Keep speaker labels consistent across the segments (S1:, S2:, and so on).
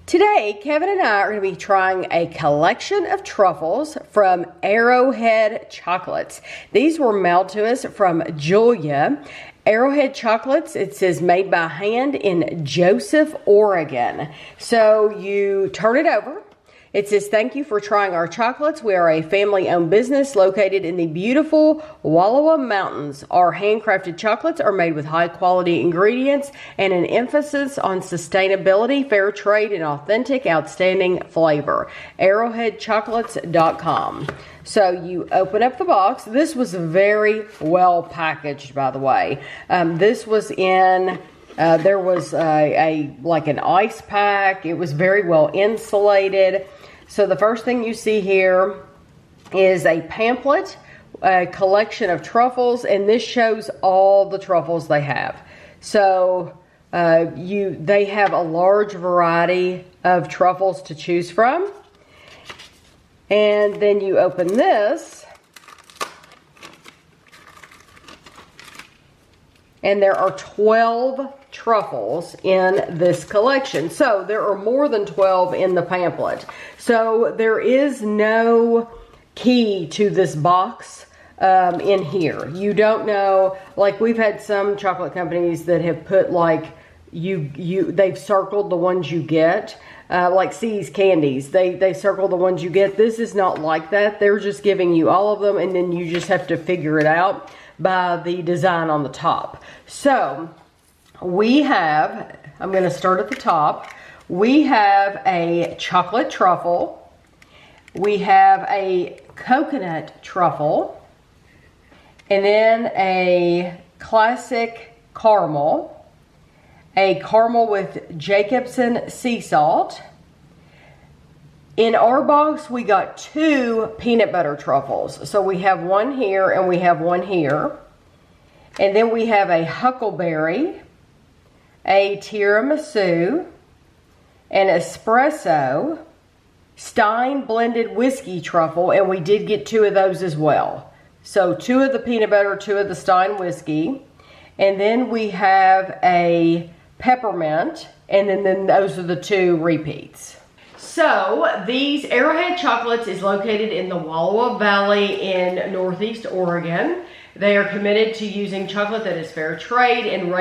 S1: Today, Kevin and I are going to be trying a collection of truffles from Arrowhead Chocolates. These were mailed to us from Julia. Arrowhead Chocolates, it says made by hand in Joseph, Oregon. So you turn it over. It says, thank you for trying our chocolates. We are a family-owned business located in the beautiful Wallowa Mountains. Our handcrafted chocolates are made with high-quality ingredients and an emphasis on sustainability, fair trade, and authentic, outstanding flavor. Arrowheadchocolates.com. So you open up the box. This was very well packaged, by the way. This was in... there was like an ice pack. It was very well insulated. So the first thing you see here is a pamphlet, a collection of truffles, and this shows all the truffles they have. So they have a large variety of truffles to choose from. And then you open this, and there are 12 truffles in this collection. So there are more than 12 in the pamphlet. So there is no key to this box in here. You don't know, like we've had some chocolate companies that have put like, they've circled the ones you get. Like C's Candies, they circle the ones you get. This is not like that. They're just giving you all of them, and then you just have to figure it out by the design on the top. So we have, I'm going to start at the top. We have a chocolate truffle. We have a coconut truffle. And then a classic caramel. A caramel with Jacobson sea salt. In our box, we got 2 peanut butter truffles. So we have one here and we have one here. And then we have a huckleberry, a tiramisu, an espresso, Stein Blended Whisky Truffle, and we did get 2 of those as well. So 2 of the peanut butter, 2 of the Stein whiskey. And then we have a peppermint, and then those are the 2 repeats. So these Arrowhead Chocolates is located in the Wallowa Valley in Northeast Oregon. They are committed to using chocolate that is fair trade and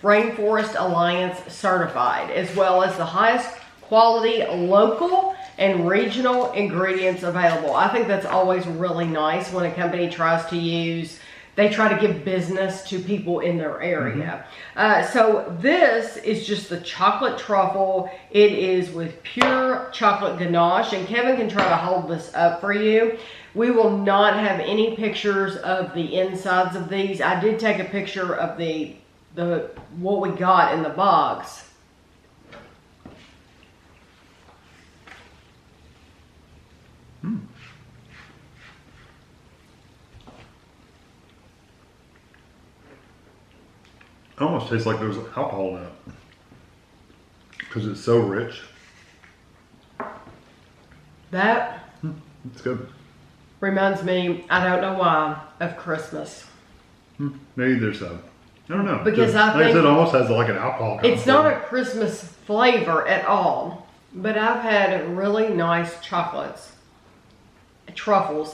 S1: Rainforest Alliance certified, as well as the highest quality local and regional ingredients available. I think that's always really nice when a company tries to use, they try to give business to people in their area. So this is just the chocolate truffle. It is with pure chocolate ganache, and Kevin can try to hold this up for you. We will not have any pictures of the insides of these. I did take a picture of the what we got in the box.
S2: It almost tastes like there's alcohol in it because it's so rich.
S1: That
S2: It's good.
S1: reminds me, I don't know why, of Christmas.
S2: Maybe there's I don't know.
S1: Because I
S2: like
S1: think
S2: it almost has like an alcohol.
S1: It's not a Christmas flavor at all, but I've had really nice truffles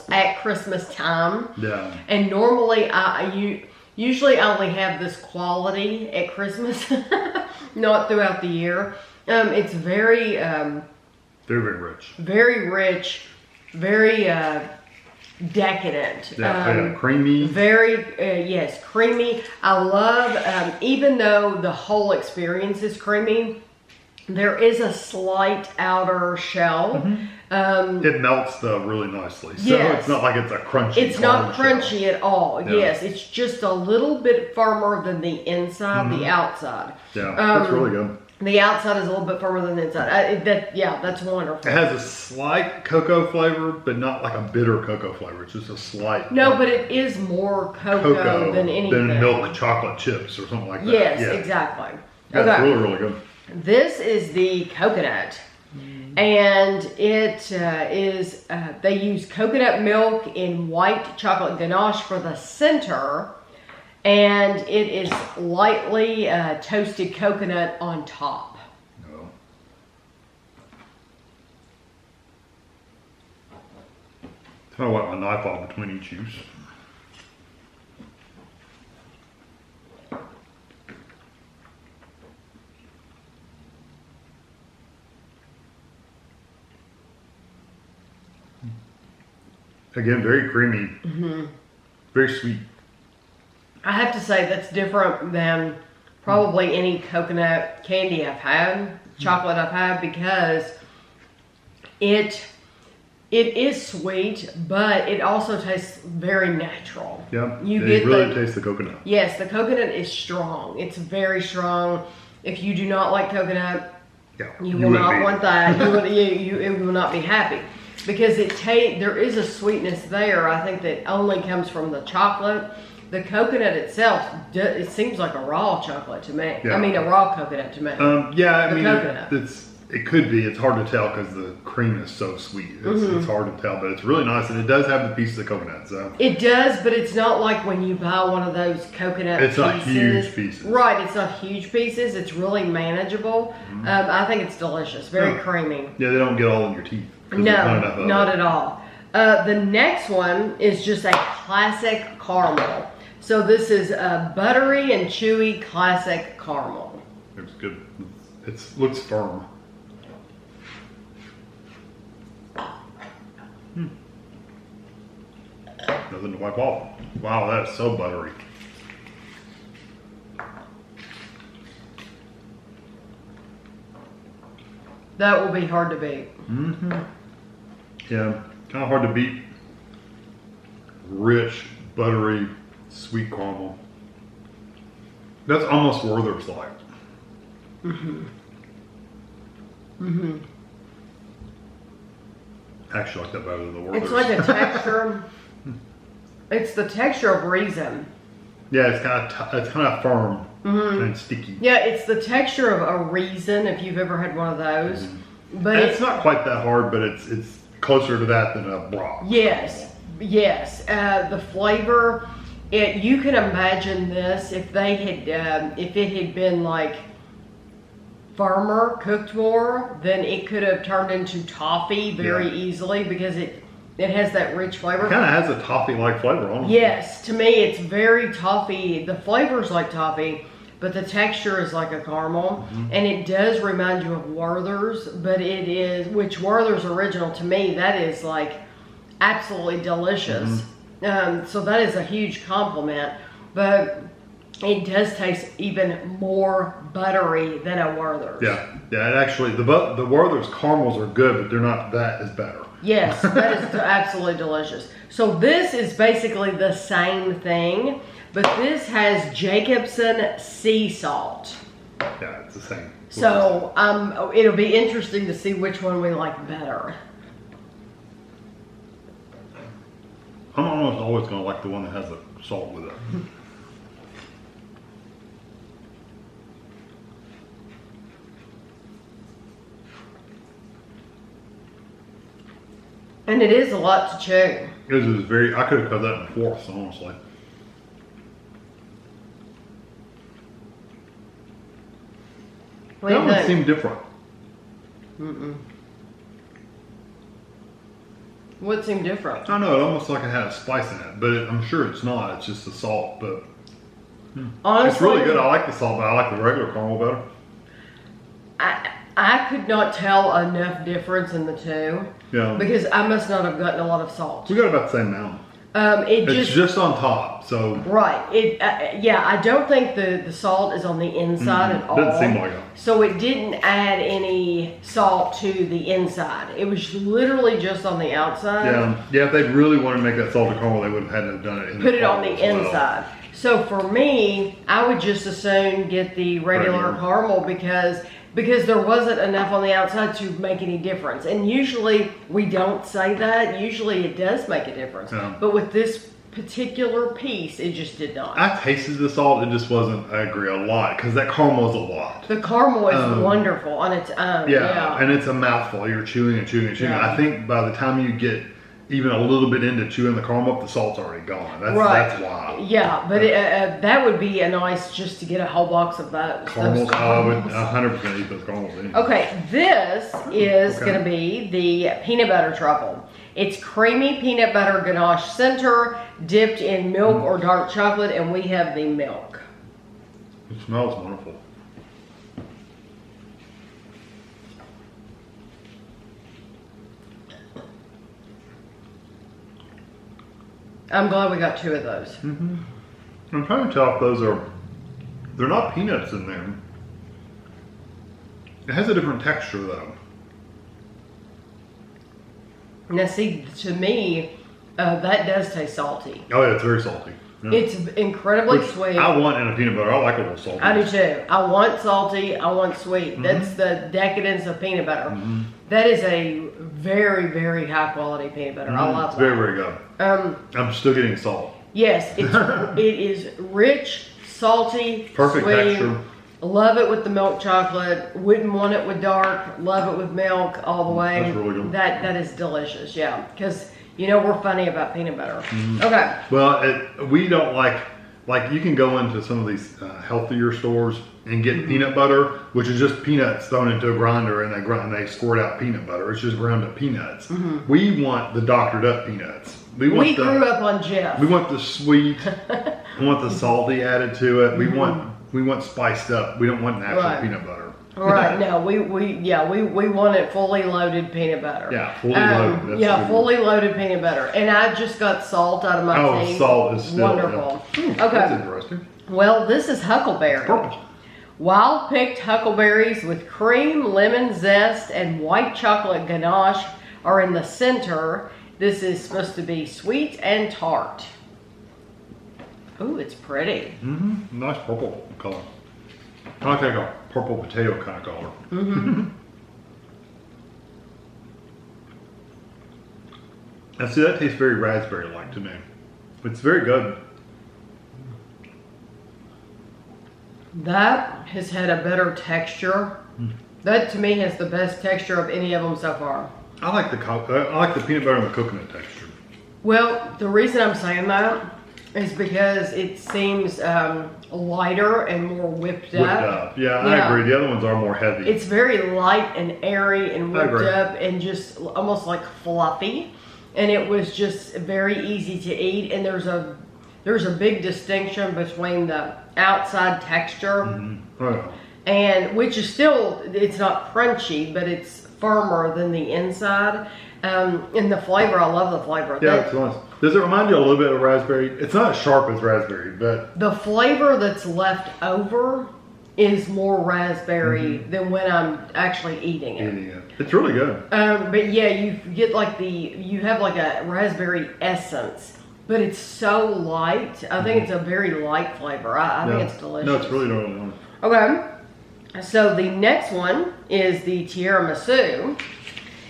S1: at Christmas time.
S2: Yeah.
S1: And normally usually I only have this quality at Christmas, not throughout the year. It's very
S2: very rich.
S1: Very rich, very decadent.
S2: Yeah, creamy.
S1: Very, yes, creamy. I love, even though the whole experience is creamy, there is a slight outer shell.
S2: It melts though really nicely. So
S1: yes.
S2: It's not like it's a crunchy.
S1: It's not crunchy
S2: shell.
S1: at all.
S2: Yeah.
S1: Yes, it's just a little bit firmer than the inside, the outside.
S2: Yeah, that's really good.
S1: The outside is a little bit firmer than the inside. That's wonderful.
S2: It has a slight cocoa flavor, but not like a bitter cocoa flavor. It's just a slight.
S1: No, but it is more cocoa than anything.
S2: Than milk chocolate chips or something like that.
S1: Yes,
S2: yeah.
S1: exactly.
S2: That's
S1: okay.
S2: really, really good.
S1: This is the coconut. And it is, they use coconut milk in white chocolate ganache for the center. And it is lightly toasted coconut on top.
S2: Oh. Kind of wipe my knife off between each use. Again, very creamy, very sweet.
S1: I have to say that's different than probably any coconut candy I've had, chocolate I've had, because it is sweet, but it also tastes very natural.
S2: Yeah,
S1: you
S2: really taste the coconut.
S1: Yes, the coconut is strong. It's very strong. If you do not like coconut, you will not want that. It will not be happy. Because there is a sweetness there, I think, that only comes from the chocolate. The coconut itself, it seems like a raw chocolate to me.
S2: Yeah.
S1: I mean, a raw coconut to me.
S2: I mean,
S1: coconut.
S2: It could be. It's hard to tell because the cream is so sweet. It's hard to tell, but it's really nice, and it does have the pieces of coconut. So
S1: it does, but it's not like when you buy one of those coconut
S2: it's
S1: pieces.
S2: not huge pieces.
S1: Right, it's not huge pieces. It's really manageable. I think it's delicious. Very creamy.
S2: Yeah, they don't get all in your teeth.
S1: No, not at all. The next one is just a classic caramel. So this is a buttery and chewy classic caramel.
S2: It's good. It looks firm. Nothing to wipe off. Wow, that is so buttery.
S1: That will be hard to beat.
S2: Yeah, kind of hard to beat. Rich, buttery, sweet caramel. That's almost Werther's like. Actually, I like that better than the Werther's.
S1: It's like a texture. It's the texture of raisin.
S2: Yeah, it's kind of firm and sticky.
S1: Yeah, it's the texture of a raisin if you've ever had one of those. But
S2: it's not quite that hard, but it's closer to that than a broth.
S1: Yes. The flavor. You can imagine this if it had been like firmer, cooked more, then it could have turned into toffee very easily because it has that rich flavor.
S2: It kind of has a toffee-like flavor on it.
S1: Yes, to me it's very toffee. The flavor's like toffee, but the texture is like a caramel. And it does remind you of Werther's, but which Werther's original to me, that is like absolutely delicious. So that is a huge compliment, but it does taste even more buttery than a Werther's.
S2: Yeah, it actually, the Werther's caramels are good, but they're not that as better.
S1: Yes, that is absolutely delicious. So this is basically the same thing, but this has Jacobson sea salt.
S2: Yeah, it's the same.
S1: So it'll be interesting to see which one we like better.
S2: I'm almost always going to like the one that has the salt with it.
S1: And it is a lot to chew.
S2: It is very, I could have cut that in fourths, honestly. That one seemed different.
S1: What seemed different?
S2: I know, it almost like it had a spice in it, but I'm sure it's not. It's just the salt, but
S1: Honestly,
S2: it's really good. I like the salt, but I like the regular caramel better.
S1: I could not tell enough difference in the two.
S2: Yeah.
S1: Because I must not have gotten a lot of salt.
S2: We got about the same amount. It's just on top, so.
S1: Right. I don't think the salt is on the inside at all.
S2: Doesn't seem like it.
S1: So it didn't add any salt to the inside. It was literally just on the outside.
S2: Yeah. If they really wanted to make that salted caramel, they would have had to have done it.
S1: Put it on the inside. So for me, I would just as soon get the regular caramel because there wasn't enough on the outside to make any difference. And usually we don't say that. Usually it does make a difference. But with this particular piece, it just did not.
S2: I tasted the salt. It just wasn't, I agree, a lot. Because that caramel is a lot.
S1: The caramel is wonderful on its own.
S2: Yeah, and it's a mouthful. You're chewing and chewing and chewing.
S1: Yeah.
S2: I think by the time you get even a little bit into chewing the caramel up, the salt's already gone. That's why.
S1: Yeah, but that would be a nice just to get a whole box of those.
S2: Caramels, I would 100% eat those caramels anyway.
S1: Okay, this is going to be the peanut butter truffle. It's creamy peanut butter ganache center, dipped in milk or dark chocolate, and we have the milk.
S2: It smells wonderful.
S1: I'm glad we got 2 of those.
S2: Mm-hmm. I'm trying to tell if they're not peanuts in there. It has a different texture though.
S1: Now see, to me, that does taste salty.
S2: Oh yeah, it's very salty. Yeah.
S1: It's incredibly sweet.
S2: I want in a peanut butter. I like a little salty.
S1: I do too. I want salty. I want sweet. That's the decadence of peanut butter. That is a very, very high quality peanut butter. I love
S2: it's
S1: that.
S2: very, very good. I'm still getting salt.
S1: Yes, it is rich, salty,
S2: Perfect
S1: sweet.
S2: texture.
S1: Love it with the milk chocolate. Wouldn't want it with dark. Love it with milk all the way.
S2: That's really good.
S1: That is delicious. Yeah, because you know we're funny about peanut butter. Okay.
S2: Well, we don't like you can go into some of these healthier stores and get peanut butter, which is just peanuts thrown into a grinder and they squirt out peanut butter. It's just ground up peanuts. We want the doctored up peanuts. We
S1: grew up on Jeff.
S2: We want the sweet. We want the salty added to it. We want spiced up. We don't want natural peanut butter.
S1: Right. No, we want it fully loaded peanut butter.
S2: Yeah, fully loaded. That's
S1: fully loaded peanut butter. And I just got salt out of my tea.
S2: Oh, salt is still
S1: wonderful.
S2: Yeah.
S1: Okay.
S2: That's interesting.
S1: Well, this is huckleberry.
S2: Purple.
S1: Wild picked huckleberries with cream, lemon zest, and white chocolate ganache are in the center. This is supposed to be sweet and tart. Ooh, it's pretty.
S2: Nice purple color. I like a purple potato kind of color. And see, that tastes very raspberry-like to me. It's very good.
S1: That has had a better texture. That to me has the best texture of any of them so far.
S2: I like the peanut butter and the coconut texture.
S1: Well, the reason I'm saying that is because it seems lighter and more whipped up.
S2: Yeah, I agree. The other ones are more heavy.
S1: It's very light and airy and whipped up and just almost like fluffy. And it was just very easy to eat. And there's a big distinction between the outside texture and which is still, it's not crunchy, but it's firmer than the inside. And the flavor, I love the flavor.
S2: Yeah, it's nice. Does it remind you a little bit of raspberry? It's not as sharp as raspberry, but
S1: the flavor that's left over is more raspberry than when I'm actually eating it.
S2: It's really good.
S1: But yeah, you get you have like a raspberry essence, but it's so light. I think it's a very light flavor. I think it's delicious.
S2: No, it's really nice.
S1: Okay. So the next one is the tiramisu,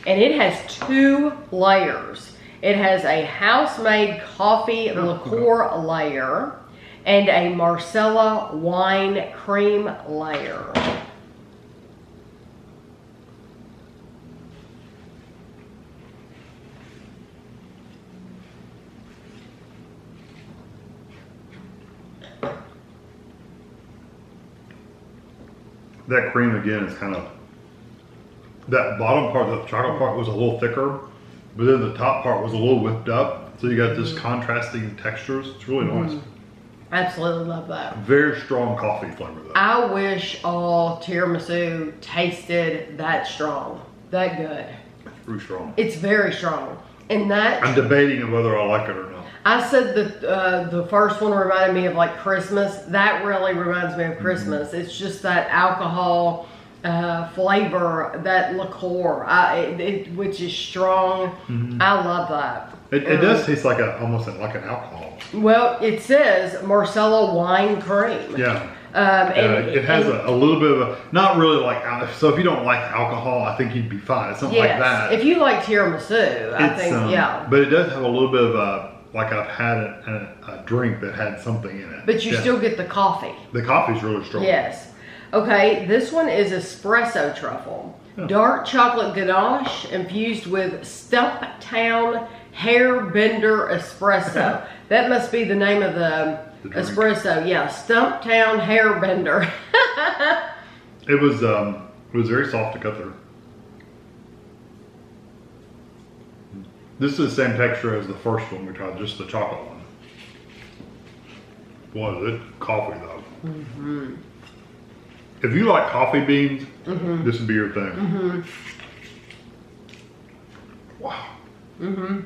S1: and it has 2 layers. It has a house-made coffee liqueur layer and a Marsala wine cream layer.
S2: That cream again is kind of, that bottom part, the chocolate part was a little thicker, but then the top part was a little whipped up. So you got this contrasting textures. It's really nice.
S1: Absolutely love that.
S2: Very strong coffee flavor though.
S1: I wish all tiramisu tasted that strong, that good.
S2: It's really strong.
S1: It's very strong. And that,
S2: I'm debating whether I like it or not.
S1: I said that the first one reminded me of like Christmas. That really reminds me of Christmas. It's just that alcohol flavor, that liqueur, which is strong. I love that.
S2: It does taste like almost like an alcohol.
S1: Well, it says Marsala wine cream.
S2: Yeah.
S1: And
S2: it has a little bit of a, not really like, so if you don't like alcohol, I think you'd be fine. It's not like that.
S1: If you like tiramisu, I think,
S2: But it does have a little bit of a, like I've had a drink that had something in it.
S1: But you still get the coffee.
S2: The coffee's really strong.
S1: Yes. Okay, this one is Espresso Truffle. Dark chocolate ganache infused with Stumptown Hairbender Espresso. That must be the name of the espresso. Yeah, Stumptown Hairbender.
S2: It was very soft to cut through. This is the same texture as the first one we tried, just the chocolate one. Boy, is it coffee though. Mm-hmm. If you like coffee beans, this would be your thing. Mm-hmm. Wow.
S1: Mm-hmm.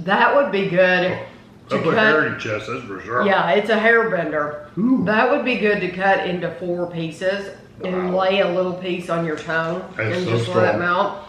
S1: That would be good.
S2: That's a hairy chest, that's for sure.
S1: Yeah, it's a hairbender.
S2: Ooh.
S1: That would be good to cut into 4 pieces and lay a little piece on your tongue and just let it melt.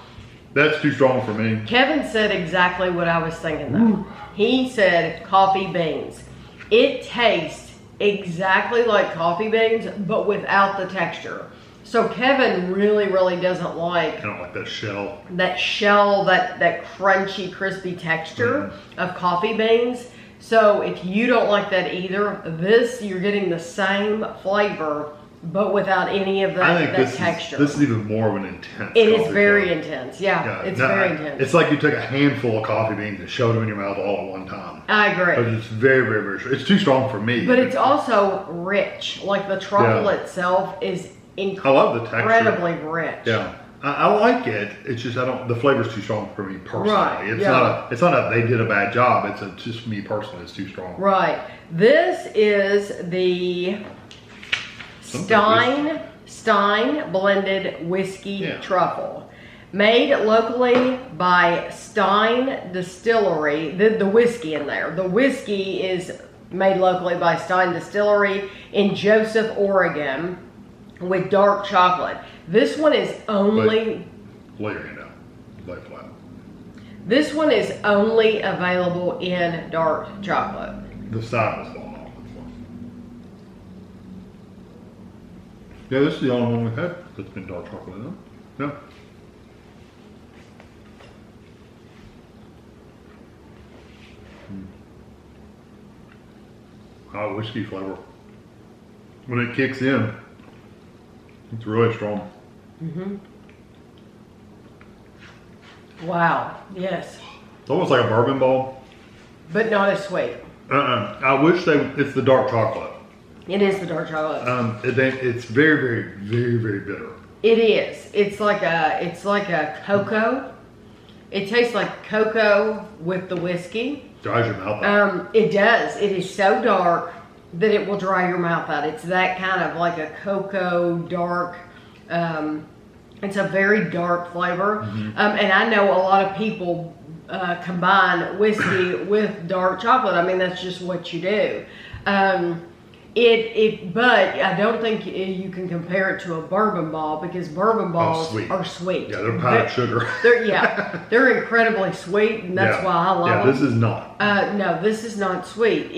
S2: That's too strong for me.
S1: Kevin said exactly what I was thinking though. Ooh. He said coffee beans. It tastes exactly like coffee beans, but without the texture. So Kevin really, really doesn't like.
S2: I don't like that shell.
S1: That crunchy, crispy texture of coffee beans. So if you don't like that either, this, you're getting the same flavor, but without any of that texture.
S2: This is even more of an intense.
S1: It is very intense. Yeah, it's very intense.
S2: It's like you took a handful of coffee beans and shoved them in your mouth all at one time.
S1: I agree.
S2: But it's very, very, very strong. It's too strong for me.
S1: But it's also rich. Like the truffle itself is incredibly
S2: I love the texture.
S1: rich.
S2: Yeah. I like it. It's just the flavor's too strong for me personally.
S1: Right,
S2: It's not a they did a bad job. It's just me personally. It's too strong.
S1: Right. This is the Stein Blended Whisky Truffle. Made locally by Stein Distillery. The whiskey in there. The whiskey is made locally by Stein Distillery in Joseph, Oregon, with dark chocolate. This one is only...
S2: Lay your hand out. Lay flat.
S1: This one is only available in dark chocolate.
S2: The side is falling off. Yeah, this is the only one we've had that's been dark chocolate, isn't it? No. Whiskey flavor. When it kicks in, it's really strong.
S1: Mm-hmm. Wow. Yes.
S2: It's almost like a bourbon ball.
S1: But not as sweet.
S2: I wish it's the dark chocolate.
S1: It is the dark chocolate.
S2: It's very, very, very, very bitter.
S1: It is. It's like a cocoa. It tastes like cocoa with the whiskey.
S2: Dries your mouth out.
S1: It does. It is so dark that it will dry your mouth out. It's that kind of like a cocoa dark. It's a very dark flavor. Mm-hmm. And I know a lot of people combine whiskey with dark chocolate. I mean, that's just what you do. But I don't think you can compare it to a bourbon ball because bourbon balls are sweet.
S2: Yeah, they're powdered sugar.
S1: They're incredibly sweet, and that's why I love them.
S2: This is not.
S1: No, this is not sweet.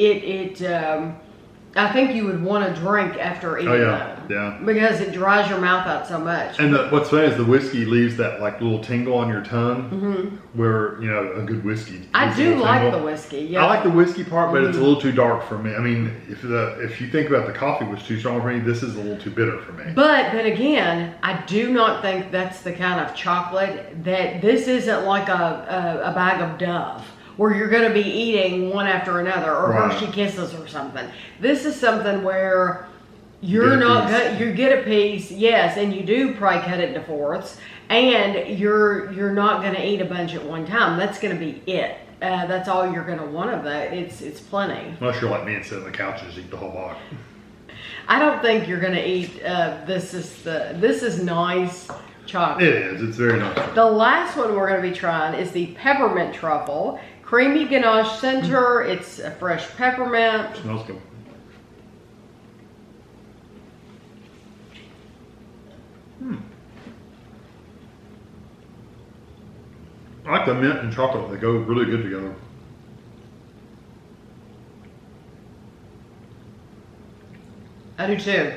S1: I think you would want to drink after eating them. Yeah. Because it dries your mouth out so much.
S2: And what's funny is the whiskey leaves that like little tingle on your tongue, where a good whiskey.
S1: I do like the whiskey. Yeah.
S2: I like the whiskey part, but it's a little too dark for me. I mean, if you think about the coffee was too strong for me, this is a little too bitter for me.
S1: But then again, I do not think that's the kind of chocolate that this isn't like a bag of Dove, where you're going to be eating one after another, or Hershey Kisses or something. This is something where you get a piece, yes, and you do probably cut it into fourths, and you're not going to eat a bunch at one time. That's going to be it. That's all you're going to want of that. It's plenty.
S2: Unless you're like me and sit on the couch and just eat the whole box.
S1: I don't think you're going to eat. This is nice chocolate.
S2: It is. It's very nice.
S1: The last one we're going to be trying is the Peppermint Truffle. Creamy ganache center. It's a fresh peppermint.
S2: Smells good. I like the mint and chocolate. They go really good together.
S1: I do too.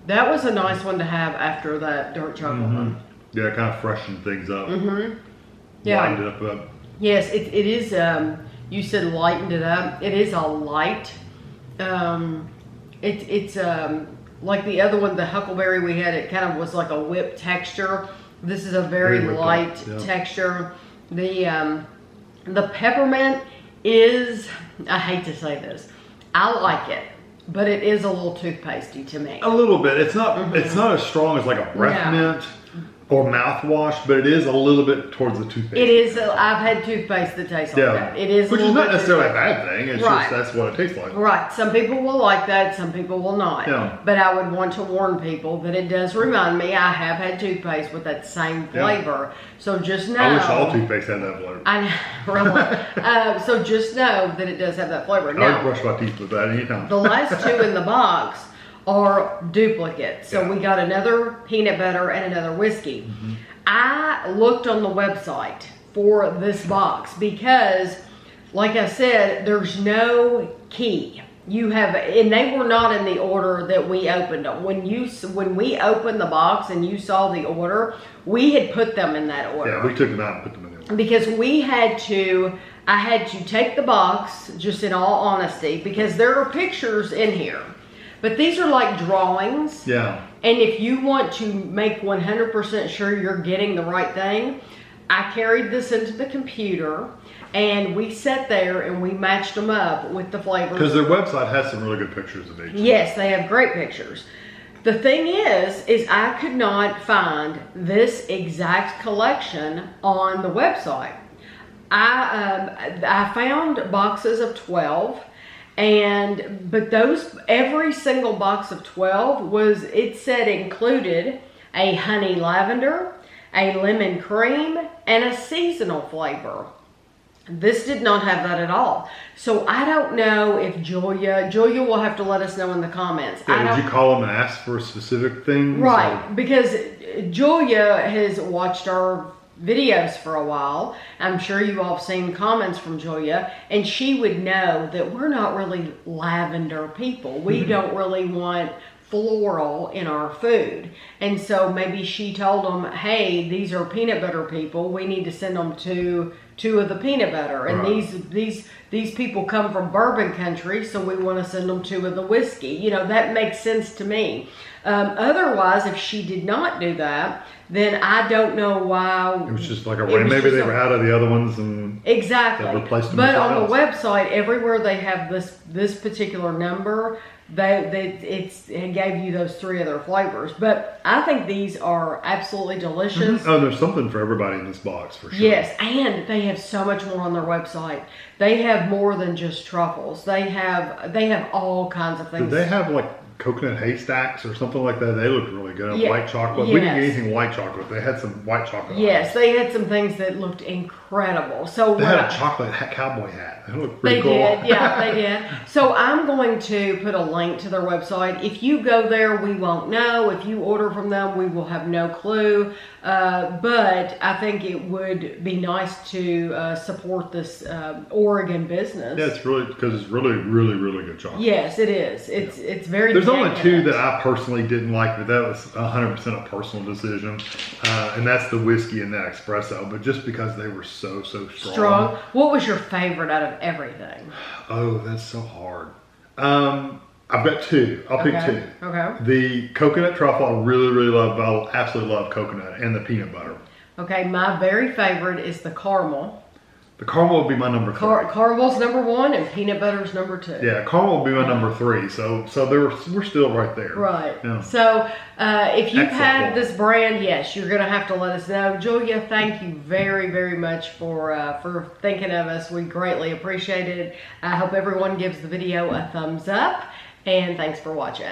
S1: That was a nice one to have after that dark chocolate one.
S2: Yeah, it kind of freshened things up.
S1: Yeah.
S2: Lightened it up.
S1: Yes, it is. You said lightened it up. It is a light. It's like the other one, the huckleberry we had. It kind of was like a whipped texture. This is a very light texture. The The peppermint is, I hate to say this, I like it, but it is a little toothpastey to me.
S2: A little bit. It's not it's not as strong as like a breath mint or mouthwash, but it is a little bit towards the toothpaste.
S1: It is. I've had toothpaste that tastes like that. It is,
S2: which is not necessarily a bad thing. It's just that's what it tastes like.
S1: Right. Some people will like that. Some people will not.
S2: Yeah.
S1: But I would want to warn people that it does remind me. I have had toothpaste with that same flavor. So just know.
S2: I wish all toothpaste had that flavor.
S1: I know, really. So just know that it does have that flavor.
S2: I would brush my teeth with that anytime.
S1: The last two in the box are duplicates. So we got another peanut butter and another whiskey. I looked on the website for this box because, like I said, there's no key. You have, and they were not in the order that we opened them. When we opened the box and you saw the order, we had put them in that order.
S2: Yeah, we took them out and put them in the order.
S1: Because I had to take the box, just in all honesty, because there are pictures in here. But these are like drawings.
S2: Yeah.
S1: And if you want to make 100% sure you're getting the right thing, I carried this into the computer and we sat there and we matched them up with the flavors.
S2: Because their website has some really good pictures of each.
S1: Yes, they have great pictures. The thing is I could not find this exact collection on the website. I found boxes of 12. But every single box of 12 it said included a honey lavender, a lemon cream, and a seasonal flavor. This did not have that at all. So I don't know if Julia will have to let us know in the comments.
S2: Yeah, did you call them and ask for specific things?
S1: Right, because Julia has watched our videos for a while. I'm sure you all have seen comments from Julia, and she would know that we're not really lavender people. We don't really want floral in our food. And so maybe she told them, hey, these are peanut butter people. We need to send them to two of the peanut butter. And these people come from bourbon country, so we want to send them two of the whiskey. You know, that makes sense to me. Otherwise, if she did not do that, then I don't know why.
S2: It was just like maybe they were out of the other ones and
S1: exactly
S2: replaced them.
S1: But on the website, everywhere they have this particular number, it gave you those three other flavors. But I think these are absolutely delicious.
S2: Oh, there's something for everybody in this box for sure.
S1: Yes, and they have so much more on their website. They have more than just truffles. They have all kinds of things.
S2: Did they have like coconut haystacks or something like that? They looked really good.
S1: Yeah.
S2: White chocolate.
S1: Yes.
S2: We didn't get anything white chocolate. They had some white chocolate.
S1: Yes, they had some things that looked incredible. So
S2: they had a chocolate cowboy hat. It looked pretty cool.
S1: They did, yeah, they did. So I'm going to put a link to their website. If you go there, we won't know. If you order from them, we will have no clue. But I think it would be nice to support this Oregon business.
S2: Yeah, it's really, because it's really, really, really good chocolate.
S1: Yes, it is. It's very.
S2: There's only two that I personally didn't like, but that was 100% a personal decision, and that's the whiskey and the espresso. But just because they were so strong.
S1: What was your favorite out of everything?
S2: Oh, that's so hard. I've got two. I'll pick two.
S1: Okay.
S2: The coconut truffle, I really, really love. I absolutely love coconut, and the peanut butter.
S1: Okay, my very favorite is the caramel.
S2: The caramel would be my number 3.
S1: Caramel's number 1 and peanut butter's number 2.
S2: Yeah, caramel would be my number 3. So we're still right there.
S1: Right.
S2: Yeah.
S1: So if you've had this brand, yes, you're going to have to let us know. Julia, thank you very, very much for thinking of us. We greatly appreciate it. I hope everyone gives the video a thumbs up, and thanks for watching.